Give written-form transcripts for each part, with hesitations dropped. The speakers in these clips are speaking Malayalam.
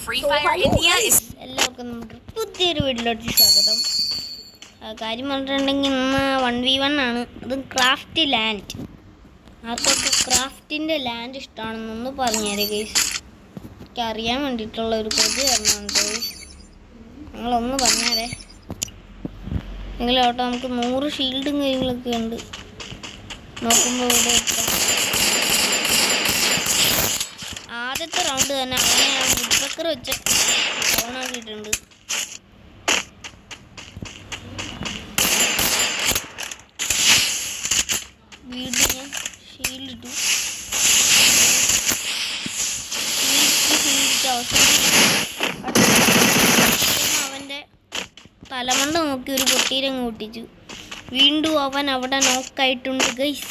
എല്ലാവർക്കും നമ്മുടെ പുതിയൊരു വീട്ടിലോട്ട് സ്വാഗതം. കാര്യം പറഞ്ഞിട്ടുണ്ടെങ്കിൽ ഇന്ന് 1v1 ആണ്. അതും ക്രാഫ്റ്റ് ലാൻഡ്. ആർക്കൊക്കെ ക്രാഫ്റ്റിൻ്റെ ലാൻഡ് ഇഷ്ടമാണെന്നൊന്ന് പറഞ്ഞേരെ ഗൈസ്. എനിക്ക് അറിയാൻ വേണ്ടിയിട്ടുള്ള ഒരു കൊതി തരണുണ്ട് ഗൈസ്. നിങ്ങളൊന്ന് പറഞ്ഞേരെ. എങ്കിലോട്ട് നമുക്ക് 100 ഷീൽഡും കാര്യങ്ങളൊക്കെ ഉണ്ട്. നോക്കുമ്പോൾ ഇവിടെ എത്താം. ആദ്യത്തെ റൗണ്ട് തന്നെ അവനെ വുഡ്പെക്കർ വെച്ച് ഓണാക്കിയിട്ടുണ്ട്. വീണ്ടും ഞാൻ ഷീൽഡ് ഇട്ടു. അവൻ്റെ തലമണ്ട നോക്കി ഒരു പൊട്ടീരങ്ങ് പൊട്ടിച്ചു. വീണ്ടും അവൻ അവിടെ നോക്കായിട്ടുണ്ട് ഗൈസ്.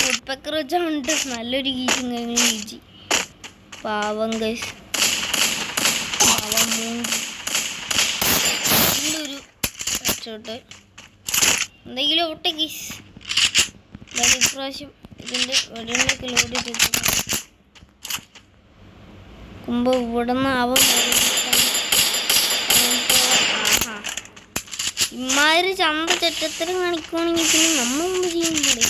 വുഡ്പെക്കർ വെച്ചുകൊണ്ട് നല്ലൊരു കീച്ചും കാര്യങ്ങളും കീച്ചി. പാവം ഗൈസ്, പാവം മൂഞ്ചി. ഒരു രക്ഷോട്ട് എന്തെങ്കിലും ഓട്ടെ ഗൈസ്. ഇപ്രാവശ്യം ഇതിൻ്റെ വെടിയുണ്ടൊക്കെ ലോഡ് ചെയ്തിട്ട് കുമ്പ് ഇവിടെ നിന്ന് ആവാൻ ഇമ്മാതിരി ചന്ത ചെറ്റത്തരം കാണിക്കുവാണെങ്കിൽ പിന്നെ നമ്മൾ മുമ്പ് ചെയ്യുമ്പോഴേ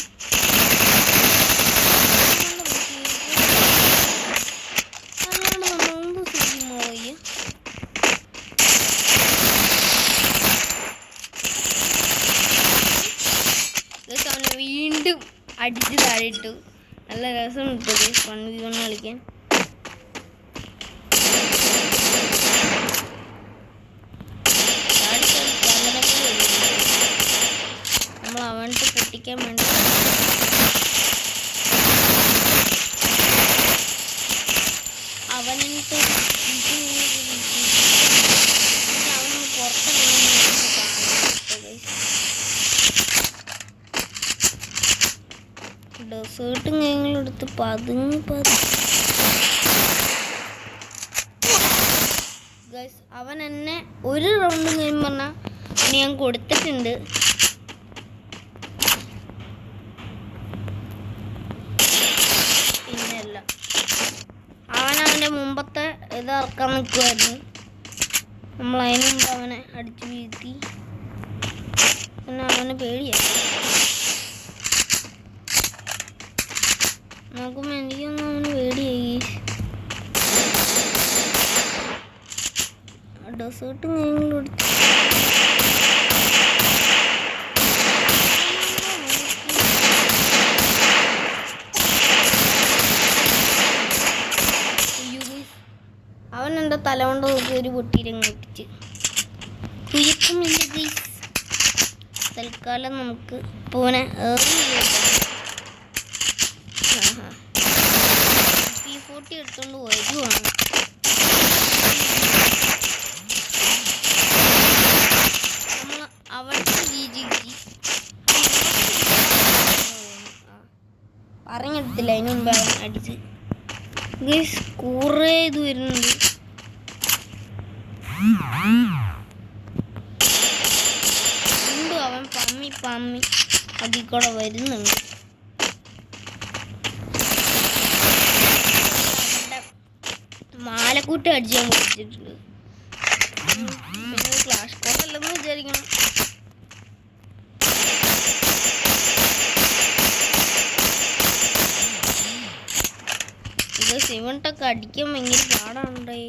വീണ്ടും അടിച്ച് താഴെയിട്ടു. നല്ല രസം കിട്ടും 1v1 കളിക്കാൻ. നമ്മൾ അവൻട്ട് പൊട്ടിക്കാൻ വേണ്ടി അവനിട്ട് അവന് പുറത്ത് ഡെസേർട്ടും കാര്യങ്ങളും എടുത്ത് പതുങ്ങി ഗൈസ്. അവൻ എന്നെ ഒരു റൗണ്ട് കഴിയുമ്പോൾ പറഞ്ഞാൽ ഞാൻ കൊടുത്തിട്ടുണ്ട്. പിന്നെയല്ല അവൻ്റെ മുമ്പത്തെ ഇത് ഇറക്കാൻ നിൽക്കുമായിരുന്നു. നമ്മൾ അതിന് മുമ്പ് അവനെ അടിച്ചു വീഴ്ത്തി. പിന്നെ അവന് പേടിയായി. നോക്കുമ്പോൾ എനിക്കൊന്നും അവന് പേടിയായി. ഡെസേർട്ടും കാര്യങ്ങളും എടുത്ത് അവൻ എൻ്റെ തലകൊണ്ട് നോക്കി ഒരു പൊട്ടീരങ്ങ് പൊട്ടിച്ച് കുയക്കുമില്ല ഗൈസ്. തൽക്കാലം നമുക്ക് പൂനെ P40 എടുത്തോണ്ട് വരുവാണ്. നമ്മൾ അവൾക്ക് ജീജിക്ക് പറഞ്ഞെടുത്തില്ല. അതിന് മുമ്പ് അവൻ അടിച്ച് ഗൈസ്. കുറേ ഇത് വരുന്നുണ്ട്. വീണ്ടും അവൻ പമ്മി അതിൽ കൂടെ വരുന്നുണ്ട്. മാലക്കൂട്ട് അടിച്ചാൻ കൊടുത്തിട്ടുണ്ട്. പിന്നെ ക്ലാഷ് കോട്ടല്ലെന്ന് വിചാരിക്കണം. ഇത് സിമണ്ടൊക്കെ അടിക്കാൻ ഭയങ്കര പാടാണേ.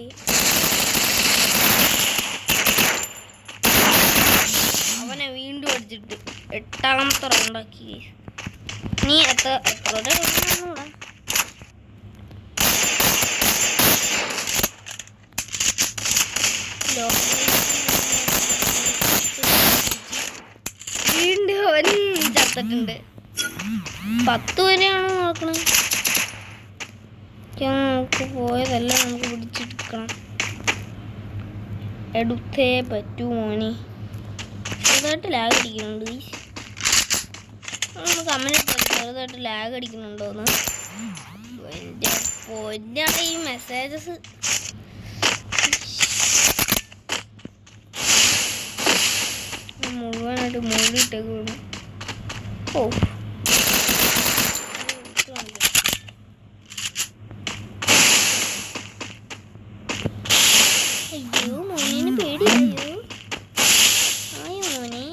അവനെ വീണ്ടും അടിച്ചിട്ട് 8ാമത്തെ റൗണ്ടാക്കി. നീ എത്ര കൊടുക്കണമെന്നൂടാ. വീണ്ടും അവൻ ചത്തിട്ടുണ്ട്. 10 വരെയാണോ നോക്കണത്? നമുക്ക് പോയതല്ല, നമുക്ക് പിടിച്ചെടുക്കണം. എടുത്തേ പറ്റൂ മോനെ. ചെറുതായിട്ട് ലാഗ് അടിക്കുന്നുണ്ട്. നമ്മൾ കമന്റ് ചെറുതായിട്ട് ലാഗ് അടിക്കുന്നുണ്ടോന്ന്. എൻ്റെ പൊന്നാണ് ഈ മെസ്സേജസ്. ഒരു മൂടിയിട്ടേക്കാണ്. ഓ അയ്യോ മോനെ പേടിയായോ? ആയോ മോനെ?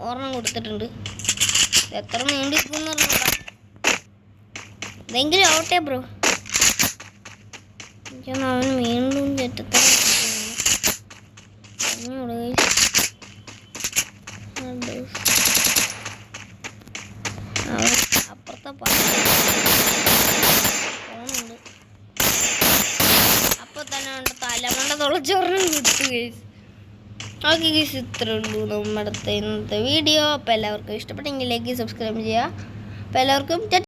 ഒരെണ്ണം കൊടുത്തിട്ടുണ്ട്. എത്ര നീണ്ടിരിക്കും ഇതെങ്കിലും ആവട്ടെ ബ്രോ. എനിക്കൊന്ന് അവന് വീണ്ടും ചെറ്റത്തറ അപ്പുറത്തെ ഫോണുണ്ട്. അപ്പൊ തന്നെ ഉണ്ട് തലമണ്ട തുളച്ചൊരെണ്ണം കിട്ടു. ഓക്കെ ഗൈസ്, ഇത്രേ ഉള്ളൂ നമ്മുടെ ഇന്നത്തെ വീഡിയോ. അപ്പോൾ എല്ലാവർക്കും ഇഷ്ടപ്പെട്ടെങ്കിൽ ലൈക്ക് സബ്സ്ക്രൈബ് ചെയ്യുക. അപ്പോൾ എല്ലാവർക്കും